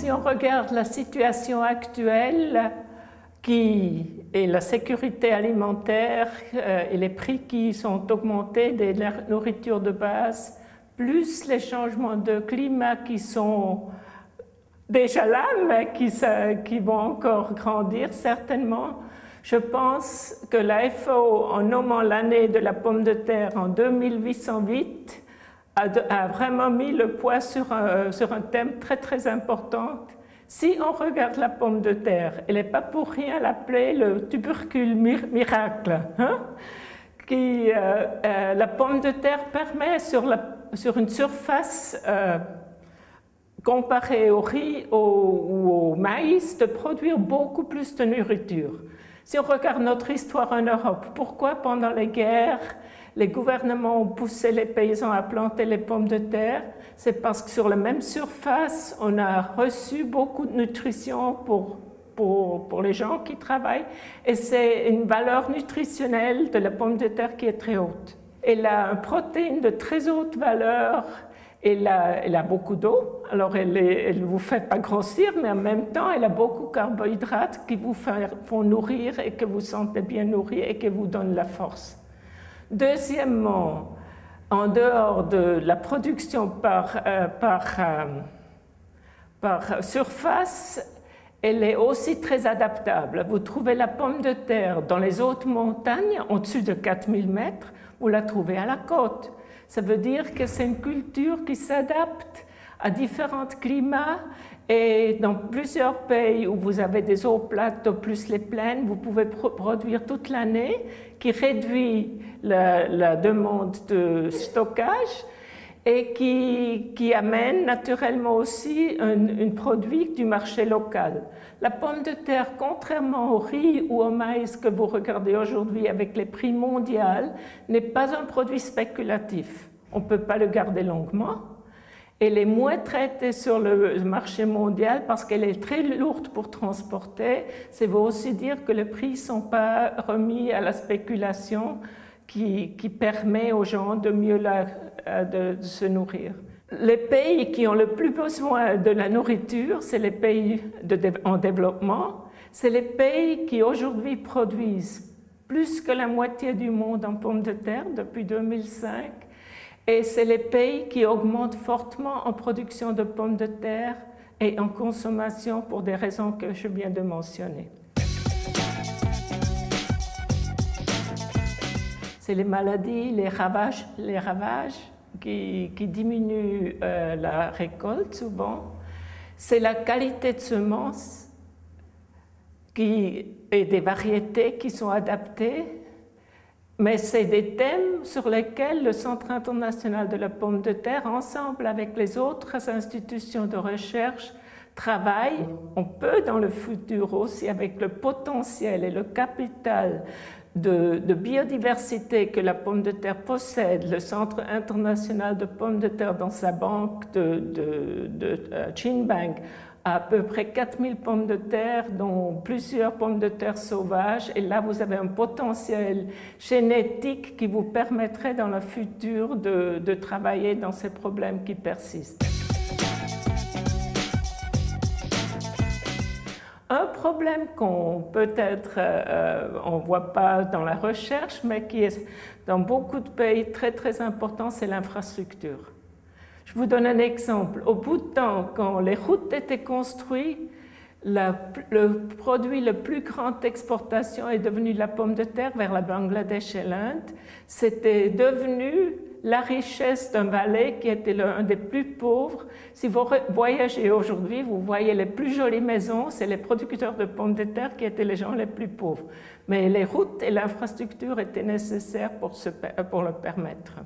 si on regarde la situation actuelle et la sécurité alimentaire et les prix qui sont augmentés de la nourriture de base, plus les changements de climat qui sont déjà là, mais qui vont encore grandir certainement, je pense que la FAO, en nommant l'année de la pomme de terre en 2808, a vraiment mis le poids sur un thème très très important. Si on regarde la pomme de terre, elle n'est pas pour rien l'appeler le tubercule miracle. Hein? La pomme de terre permet sur une surface comparée au riz ou au maïs de produire beaucoup plus de nourriture. Si on regarde notre histoire en Europe, pourquoi pendant les guerres, les gouvernements ont poussé les paysans à planter les pommes de terre? C'est parce que sur la même surface, on a reçu beaucoup de nutrition pour les gens qui travaillent, et c'est une valeur nutritionnelle de la pomme de terre qui est très haute. Elle a une protéine de très haute valeur. Elle a beaucoup d'eau, alors elle ne vous fait pas grossir, mais en même temps, elle a beaucoup de carbohydrates qui vous font nourrir et que vous sentez bien nourri et qui vous donnent la force. Deuxièmement, en dehors de la production par surface, elle est aussi très adaptable. Vous trouvez la pomme de terre dans les hautes montagnes, au-dessus de 4000 mètres, vous la trouvez à la côte. Ça veut dire que c'est une culture qui s'adapte à différents climats, et dans plusieurs pays où vous avez des eaux plates, plus les plaines, vous pouvez produire toute l'année, qui réduit la demande de stockage et qui amène naturellement aussi un produit du marché local. La pomme de terre, contrairement au riz ou au maïs que vous regardez aujourd'hui avec les prix mondiaux, n'est pas un produit spéculatif. On ne peut pas le garder longuement. Elle est moins traitée sur le marché mondial parce qu'elle est très lourde pour transporter. Ça veut aussi dire que les prix ne sont pas remis à la spéculation qui permet aux gens de mieux de se nourrir. Les pays qui ont le plus besoin de la nourriture, c'est les pays en développement. C'est les pays qui aujourd'hui produisent plus que la moitié du monde en pommes de terre depuis 2005. Et c'est les pays qui augmentent fortement en production de pommes de terre et en consommation pour des raisons que je viens de mentionner. C'est les maladies, les ravages qui diminuent la récolte souvent. C'est la qualité de semences et des variétés qui sont adaptées. Mais c'est des thèmes sur lesquels le Centre international de la pomme de terre, ensemble avec les autres institutions de recherche, travaille. On peut dans le futur aussi, avec le potentiel et le capital de biodiversité que la pomme de terre possède, le Centre international de pommes de terre dans sa banque de Chinbank à peu près 4000 pommes de terre, dont plusieurs pommes de terre sauvages. Et là, vous avez un potentiel génétique qui vous permettrait dans le futur de travailler dans ces problèmes qui persistent. Un problème qu'on peut-être on ne voit pas dans la recherche, mais qui est dans beaucoup de pays très très important, c'est l'infrastructure. Je vous donne un exemple. Au bout de temps, quand les routes étaient construites, le produit le plus grande exportation est devenu la pomme de terre vers la Bangladesh et l'Inde. C'était devenu la richesse d'un vallée qui était l'un des plus pauvres. Si vous voyagez aujourd'hui, vous voyez les plus jolies maisons, c'est les producteurs de pommes de terre qui étaient les gens les plus pauvres. Mais les routes et l'infrastructure étaient nécessaires pour le permettre.